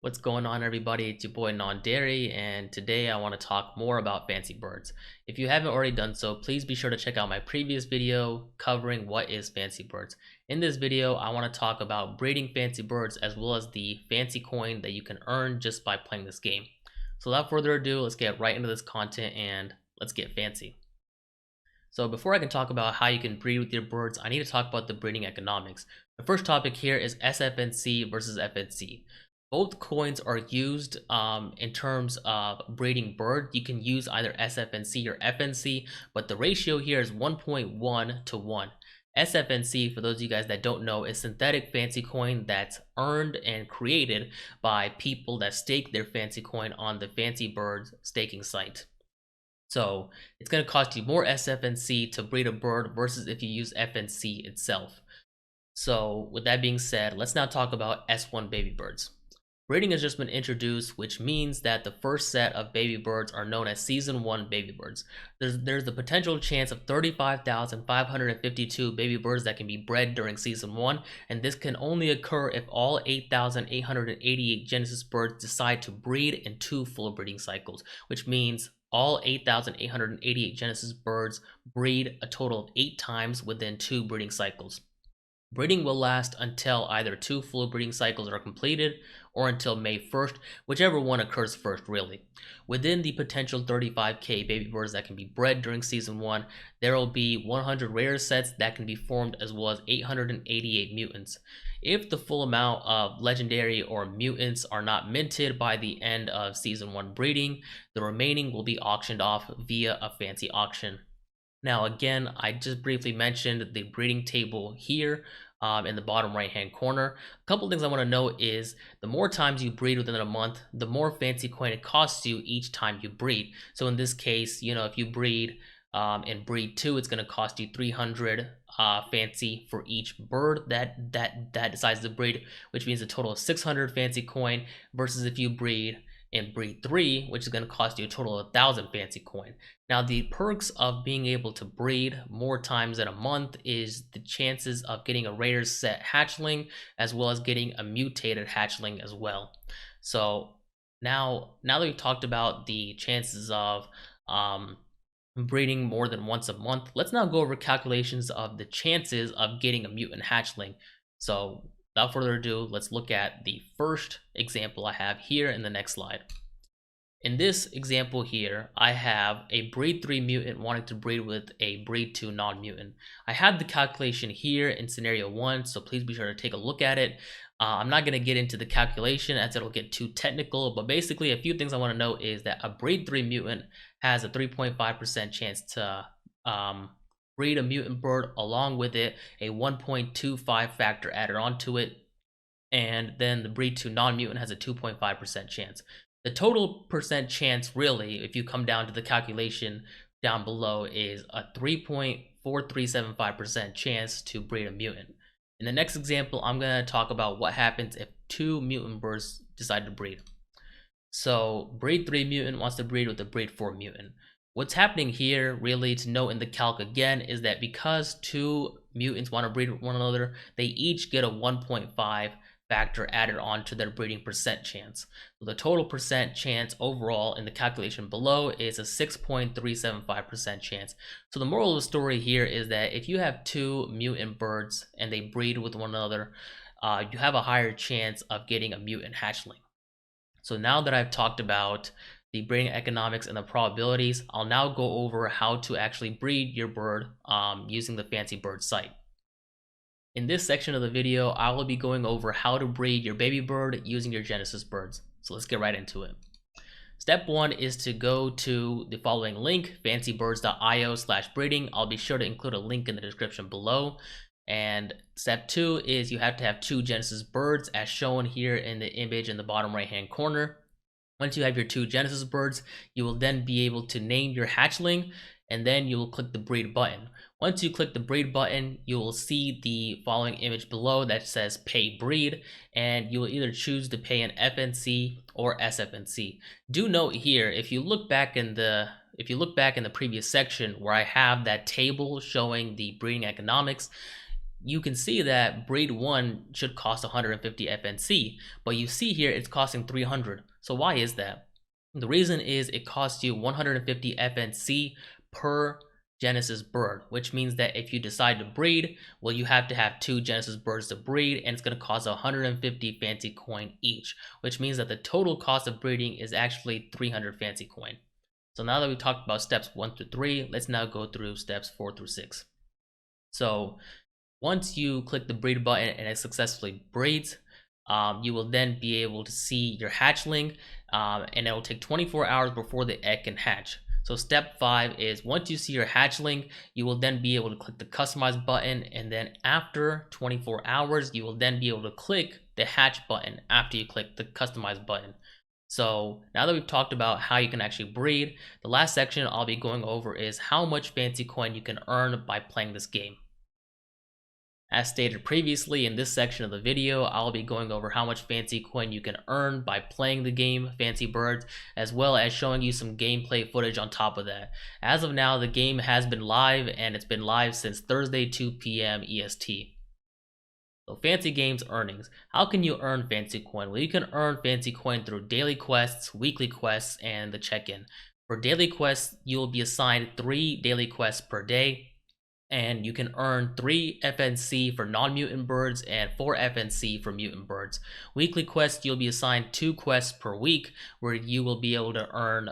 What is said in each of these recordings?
What's going on, everybody? It's your boy Non-Dairy, and today I want to talk more about fancy birds. If you haven't already done so, please be sure to check out my previous video covering what is fancy birds. In this video, I want to talk about breeding fancy birds as well as the fancy coin that you can earn just by playing this game. So without further ado, let's get right into this content and let's get fancy. So before I can talk about how you can breed with your birds, I need to talk about the breeding economics. The first topic here is SFNC versus FNC. Both coins are used in terms of breeding birds. You can use either SFNC or FNC, but the ratio here is 1.1 to 1. SFNC, for those of you guys that don't know, is synthetic fancy coin that's earned and created by people that stake their fancy coin on the fancy birds staking site. So it's going to cost you more SFNC to breed a bird versus if you use FNC itself. So with that being said, let's now talk about S1 baby birds. Breeding has just been introduced, which means that the first set of baby birds are known as Season 1 baby birds. There's the potential chance of 35,552 baby birds that can be bred during Season 1, and this can only occur if all 8,888 Genesis birds decide to breed in 2 full breeding cycles, which means all 8,888 Genesis birds breed a total of 8 times within 2 breeding cycles. Breeding will last until either 2 full breeding cycles are completed or until May 1st, whichever one occurs first, really. Within the potential 35k baby birds that can be bred during Season 1, there will be 100 rare sets that can be formed as well as 888 mutants. If the full amount of legendary or mutants are not minted by the end of Season 1 breeding, the remaining will be auctioned off via a fancy auction. Now again, I just briefly mentioned the breeding table here in the bottom right hand corner. A couple things I want to note is the more times you breed within a month, the more fancy coin it costs you each time you breed. So in this case, if you breed in breed 2, it's going to cost you 300 fancy for each bird that decides to breed, which means a total of 600 fancy coin, versus if you breed in breed 3, which is going to cost you a total of 1,000 fancy coin. Now, the perks of being able to breed more times in a month is the chances of getting a rare set hatchling, as well as getting a mutated hatchling as well. So now that we've talked about the chances of breeding more than once a month, let's now go over calculations of the chances of getting a mutant hatchling. So without further ado, let's look at the first example I have here in the next slide. In this example here, I have a breed 3 mutant wanting to breed with a breed 2 non-mutant. I have the calculation here in scenario 1, so please be sure to take a look at it. I'm not going to get into the calculation as it'll get too technical, but basically a few things I want to note is that a breed 3 mutant has a 3.5% chance to breed a mutant bird, along with it a 1.25 factor added onto it, and then the breed 2 non-mutant has a 2.5% chance. The total percent chance, really, if you come down to the calculation down below, is a 3.4375% chance to breed a mutant. In the next example, I'm going to talk about what happens if 2 mutant birds decide to breed. So breed 3 mutant wants to breed with a breed 4 mutant. What's happening here, really, to note in the calc again, is that because 2 mutants want to breed with one another, they each get a 1.5 factor added on to their breeding percent chance. So the total percent chance overall in the calculation below is a 6.375% chance. So the moral of the story here is that if you have 2 mutant birds and they breed with one another, you have a higher chance of getting a mutant hatchling. So now that I've talked about the breeding economics and the probabilities, I'll now go over how to actually breed your bird using the fancy bird site. In this section of the video, I will be going over how to breed your baby bird using your Genesis birds. So let's get right into it. Step 1 is to go to the following link, fancybirds.io/breeding. I'll be sure to include a link in the description below. And step 2 is you have to have 2 Genesis birds as shown here in the image in the bottom right hand corner. Once you have your 2 Genesis birds, you will then be able to name your hatchling, and then you will click the breed button. Once you click the breed button, you will see the following image below that says pay breed, and you will either choose to pay an FNC or SFNC. Do note here, if you look back in the previous section where I have that table showing the breeding economics, you can see that breed 1 should cost 150 FNC, but you see here it's costing 300. So why is that? The reason is it costs you 150 FNC per Genesis bird, which means that if you decide to breed, well, you have to have 2 Genesis birds to breed, and it's going to cost 150 fancy coin each, which means that the total cost of breeding is actually 300 fancy coin. So now that we talked about steps 1 through 3, let's now go through steps 4 through 6. So once you click the breed button and it successfully breeds, you will then be able to see your hatchling, and it will take 24 hours before the egg can hatch. So step 5 is once you see your hatchling, you will then be able to click the customize button, and then after 24 hours, you will then be able to click the hatch button after you click the customize button. So now that we've talked about how you can actually breed, the last section I'll be going over is how much fancy coin you can earn by playing this game. As stated previously, in this section of the video, I'll be going over how much fancy coin you can earn by playing the game Fancy Birds, as well as showing you some gameplay footage on top of that. As of now, the game has been live, and it's been live since Thursday 2 p.m. EST. So Fancy Games earnings. How can you earn fancy coin? Well, you can earn fancy coin through daily quests, weekly quests, and the check-in. For daily quests, you will be assigned 3 daily quests per day, and you can earn 3 FNC for non-mutant birds and 4 FNC for mutant birds. Weekly quests, you'll be assigned 2 quests per week, where you will be able to earn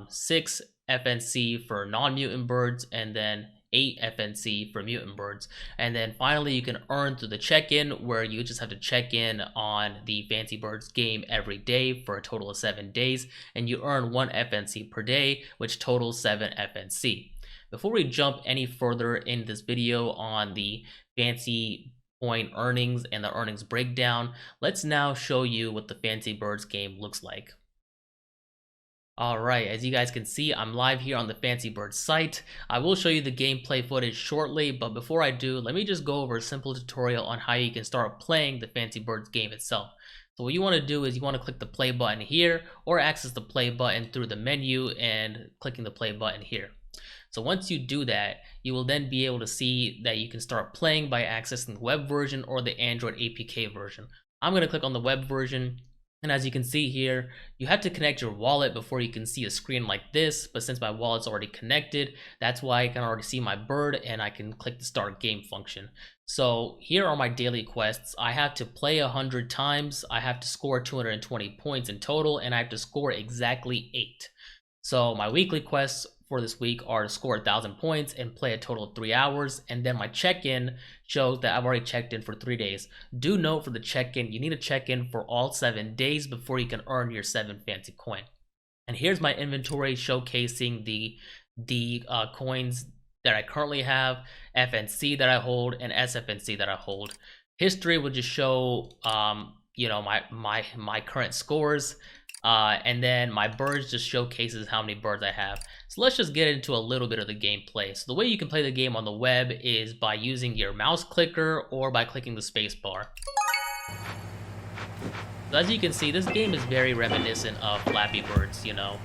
6 FNC for non-mutant birds and then 8 FNC for mutant birds. And then finally, you can earn through the check-in, where you just have to check in on the Fancy Birds game every day for a total of 7 days, and you earn 1 FNC per day, which totals 7 FNC. Before we jump any further in this video on the Fancy Coin earnings and the earnings breakdown, let's now show you what the Fancy Birds game looks like. Alright, as you guys can see, I'm live here on the Fancy Birds site. I will show you the gameplay footage shortly, but before I do, let me just go over a simple tutorial on how you can start playing the Fancy Birds game itself. So what you want to do is you want to click the play button here, or access the play button through the menu and clicking the play button here. So once you do that, you will then be able to see that you can start playing by accessing the web version or the Android APK version. I'm going to click on the web version, and as you can see here, you have to connect your wallet before you can see a screen like this, but since my wallet's already connected, that's why I can already see my bird and I can click the start game function. So here are my daily quests. I have to play 100 times, I have to score 220 points in total, and I have to score exactly 8. So my weekly quests for this week are to score 1,000 points and play a total of 3 hours, and then my check-in shows that I've already checked in for 3 days. Do note for the check-in, you need to check in for all 7 days before you can earn your 7 fancy coin. And here's my inventory showcasing the coins that I currently have, FNC that I hold, and SFNC that I hold. History will just show you know, my current scores. And then my birds just showcases how many birds I have. So let's just get into a little bit of the gameplay. So the way you can play the game on the web is by using your mouse clicker or by clicking the space bar. So as you can see, this game is very reminiscent of Flappy Birds, you know.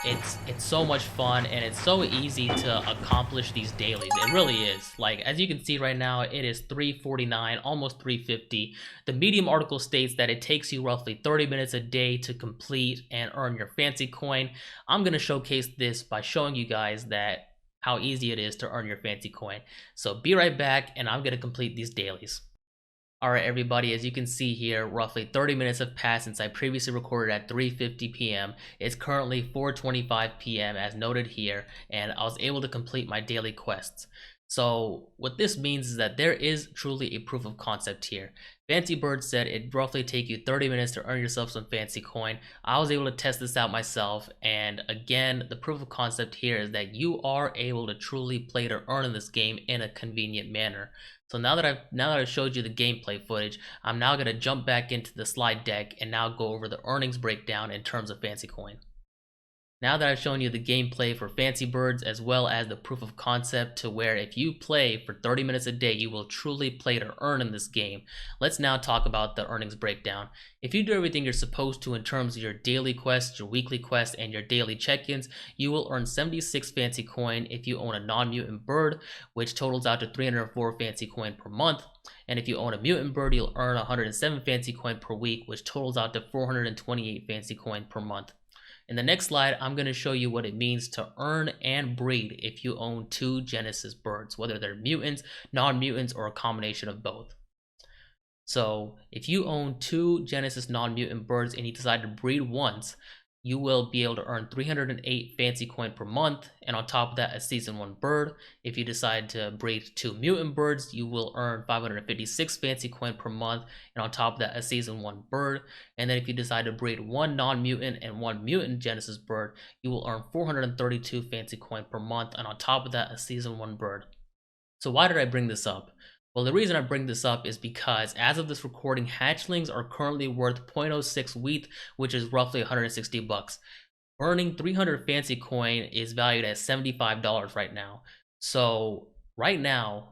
It's so much fun, and it's so easy to accomplish these dailies. It really is. Like, as you can see right now, it is 349, almost 350. The Medium article states that it takes you roughly 30 minutes a day to complete and earn your fancy coin. I'm going to showcase this by showing you guys that how easy it is to earn your fancy coin. So be right back, and I'm going to complete these dailies. Alright everybody, as you can see here, roughly 30 minutes have passed since I previously recorded at 3:50 p.m. It's currently 4:25 p.m. as noted here, and I was able to complete my daily quests. So what this means is that there is truly a proof of concept here. Fancy Bird said it'd roughly take you 30 minutes to earn yourself some fancy coin. I was able to test this out myself, and again, the proof of concept here is that you are able to truly play to earn in this game in a convenient manner. So now that I've showed you the gameplay footage, I'm now going to jump back into the slide deck and now go over the earnings breakdown in terms of fancy coin. Now that I've shown you the gameplay for Fancy Birds as well as the proof of concept to where if you play for 30 minutes a day, you will truly play to earn in this game, let's now talk about the earnings breakdown. If you do everything you're supposed to in terms of your daily quests, your weekly quests, and your daily check-ins, you will earn 76 Fancy Coin if you own a non-mutant bird, which totals out to 304 Fancy Coin per month. And if you own a mutant bird, you'll earn 107 Fancy Coin per week, which totals out to 428 Fancy Coin per month. In the next slide, I'm going to show you what it means to earn and breed if you own 2 Genesis birds, whether they're mutants, non-mutants, or a combination of both. So if you own 2 Genesis non-mutant birds and you decide to breed once, you will be able to earn 308 Fancy Coin per month, and on top of that, a Season 1 bird. If you decide to breed 2 mutant birds, you will earn 556 Fancy Coin per month, and on top of that, a Season 1 bird. And then if you decide to breed 1 non-mutant and 1 mutant Genesis bird, you will earn 432 Fancy Coin per month, and on top of that, a Season 1 bird. So why did I bring this up? Well, the reason I bring this up is because as of this recording, hatchlings are currently worth 0.06 wheat, which is roughly 160 bucks. Earning 300 Fancy Coin is valued at $75 right now. So right now,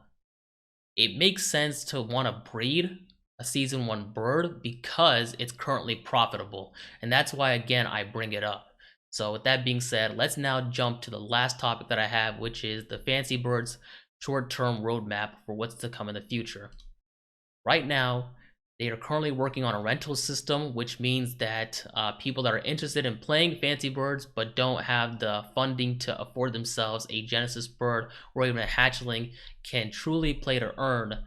it makes sense to want to breed a Season 1 bird because it's currently profitable. And that's why, again, I bring it up. So with that being said, let's now jump to the last topic that I have, which is the Fancy Birds short-term roadmap for what's to come in the future. Right now, they are currently working on a rental system, which means that people that are interested in playing Fancy Birds but don't have the funding to afford themselves a Genesis bird or even a hatchling can truly play to earn.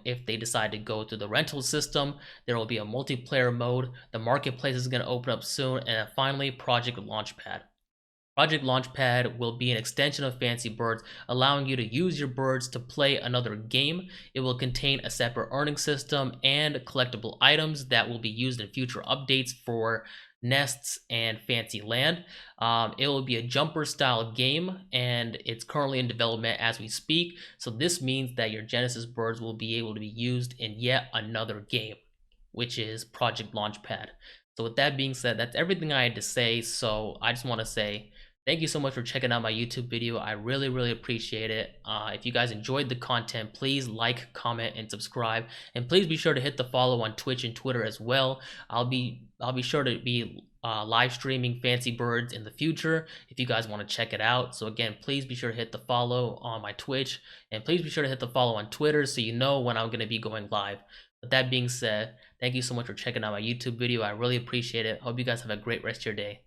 If they decide to go through the rental system, there will be a multiplayer mode. The marketplace is going to open up soon, and finally, Project Launchpad. Project Launchpad will be an extension of Fancy Birds, allowing you to use your birds to play another game. It will contain a separate earning system and collectible items that will be used in future updates for nests and Fancy Land. It will be a jumper style game, and it's currently in development as we speak. So this means that your Genesis birds will be able to be used in yet another game, which is Project Launchpad. So with that being said, that's everything I had to say. So I just want to say thank you so much for checking out my YouTube video. I really appreciate it. If you guys enjoyed the content, please like, comment, and subscribe. And please be sure to hit the follow on Twitch and Twitter as well. I'll be sure to be live streaming Fancy Birds in the future if you guys want to check it out. So again, please be sure to hit the follow on my Twitch, and please be sure to hit the follow on Twitter so you know when I'm going to be going live. With that being said, thank you so much for checking out my YouTube video. I really appreciate it. Hope you guys have a great rest of your day.